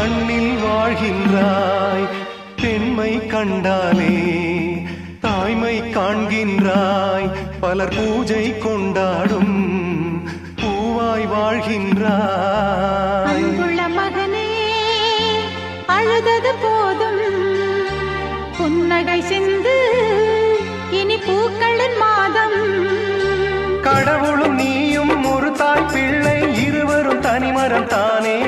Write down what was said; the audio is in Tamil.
மண்ணில் வாழ்கின்றாய் பெண்மை கண்டாலே தாய்மை காண்கின்றாய் பலர் பூஜை கொண்டாடும் பூவாய் வாழ்கின்றாய் மகனே அழுதது போதும் புன்னகை சிந்து இனி பூக்களின் மாதம் கடவுளும் நீயும் ஒரு தாய் பிள்ளை இருவரும் தனிமரம் தானே